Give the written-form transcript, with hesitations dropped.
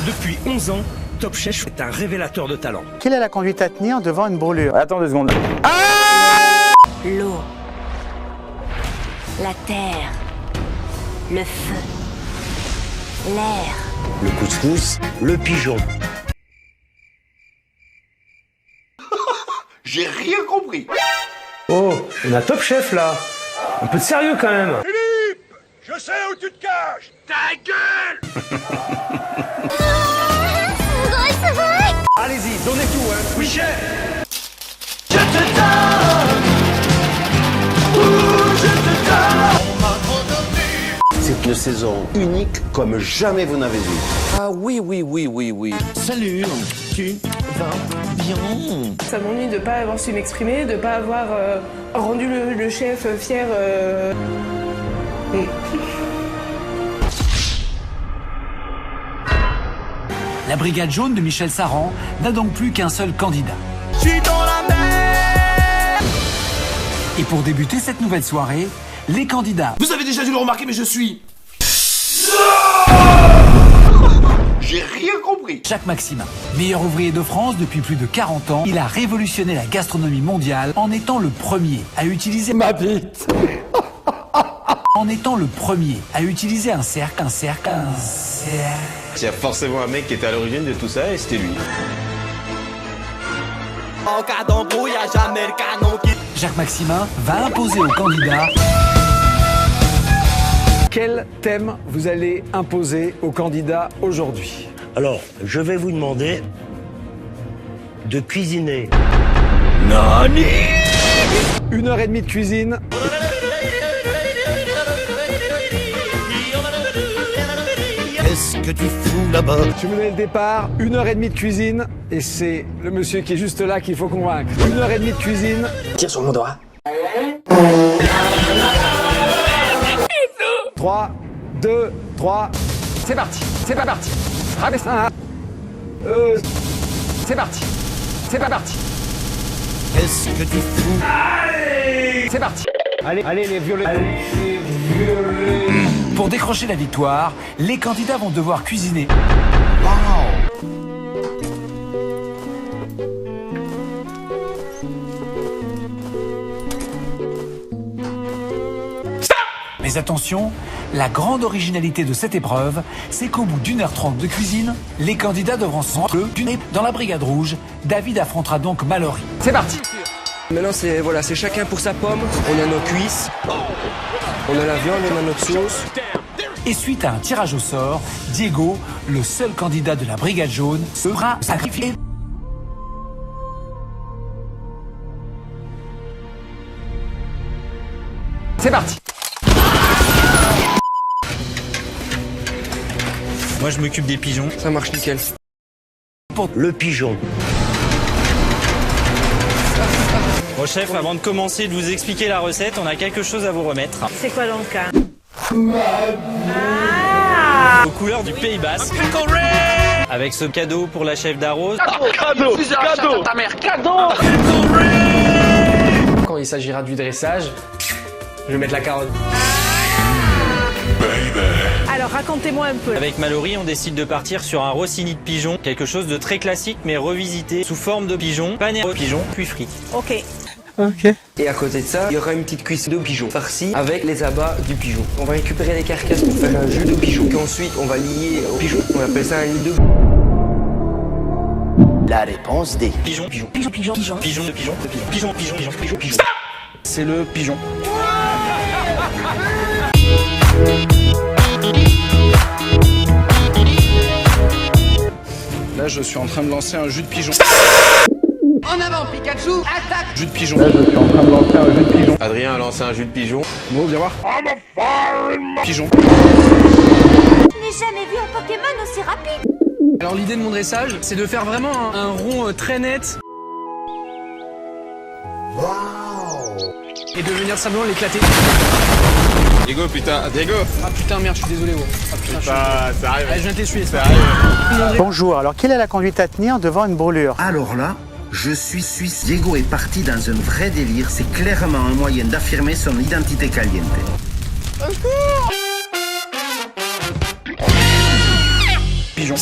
Depuis 11 ans, Top Chef est un révélateur de talent. Quelle est la conduite à tenir devant une brûlure? Attends 2 secondes. L'eau, la terre, le feu, l'air. Le couscous, le pigeon. J'ai rien compris. Oh, on a Top Chef là. Un peu de sérieux quand même. Je sais où tu te caches. Ta gueule. Allez-y, donnez tout, hein. Oui, chef. Je te donne. Je te donne. On m'a trop donné. C'est une saison unique comme jamais vous n'avez vu. Ah oui. Salut, tu vas bien? Ça m'ennuie de ne pas avoir su m'exprimer, de ne pas avoir rendu le chef fier. La brigade jaune de Michel Saran n'a donc plus qu'un seul candidat. Je suis dans la mer. Et pour débuter cette nouvelle soirée, les candidats... Vous avez déjà dû le remarquer, mais je suis... J'ai rien compris. Jacques Maximin, meilleur ouvrier de France depuis plus de 40 ans, il a révolutionné la gastronomie mondiale en étant le premier à utiliser... Ma bite. En étant le premier à utiliser un cercle. Il y a forcément un mec qui était à l'origine de tout ça et c'était lui. En cas d'embrouille, y'a jamais le canon qui... Jacques Maximin va imposer aux candidats... Quel thème vous allez imposer aux candidats aujourd'hui? Alors, je vais vous demander de cuisiner. Nani. 1h30 de cuisine. Qu'est-ce que tu fous là-bas? Je vous donne le départ, 1h30 de cuisine. Et c'est le monsieur qui est juste là qu'il faut convaincre. 1h30 de cuisine. Tire sur mon doigt. 3, 2, 3. C'est parti. C'est pas parti. Rabaisse un. C'est parti. C'est pas parti. Qu'est-ce que tu fous? C'est parti. Allez les violets. Pour décrocher la victoire, les candidats vont devoir cuisiner. Mais attention, la grande originalité de cette épreuve, c'est qu'au bout d'1h30 de cuisine, les candidats devront se rendre dans la brigade rouge. David affrontera donc Mallory. C'est parti. Maintenant, c'est chacun pour sa pomme. On a nos cuisses. On a la viande, on a notre sauce. Et suite à un tirage au sort, Diego, le seul candidat de la brigade jaune, sera sacrifié. C'est parti. Moi je m'occupe des pigeons. Ça marche nickel. Le pigeon. Bon chef, avant de commencer de vous expliquer la recette, on a quelque chose à vous remettre. C'est quoi dans le cas? Aux couleurs du Pays Basque. Avec ce cadeau pour la chef d'Arros. Cadeau. Ta mère, cadeau. Quand il s'agira du dressage, je vais mettre la carotte. Alors racontez-moi un peu. Avec Mallory, on décide de partir sur un rossini de pigeon. Quelque chose de très classique mais revisité sous forme de pigeon, pané au pigeon, puis frites. Ok. Et à côté de ça, il y aura une petite cuisse de pigeon farcie avec les abats du pigeon. On va récupérer les carcasses pour faire un jus de pigeon. Puis ensuite, on va lier au pigeon. On appelle ça un nid de... La réponse D. Pigeon. C'est le pigeon. Là, je suis en train de lancer un jus de pigeon. En avant, Pikachu. Attaque. Jus de pigeon. Là, je suis en train de lancer un jus de pigeon. Adrien a lancé un jus de pigeon. Mo, viens voir. Pigeon. Je n'ai jamais vu un Pokémon aussi rapide. Alors l'idée de mon dressage, c'est de faire vraiment un rond très net. Et de venir simplement l'éclater. Diego, putain, Diego. Ah putain, merde, je suis désolé, gros. Ah putain, Ça arrive. Allez, je viens de t'essuyer, ça. Bonjour, alors quelle est la conduite à tenir devant une brûlure? Alors là, je suis suisse. Diego est parti dans un vrai délire. C'est clairement un moyen d'affirmer son identité caliente. Pigeon.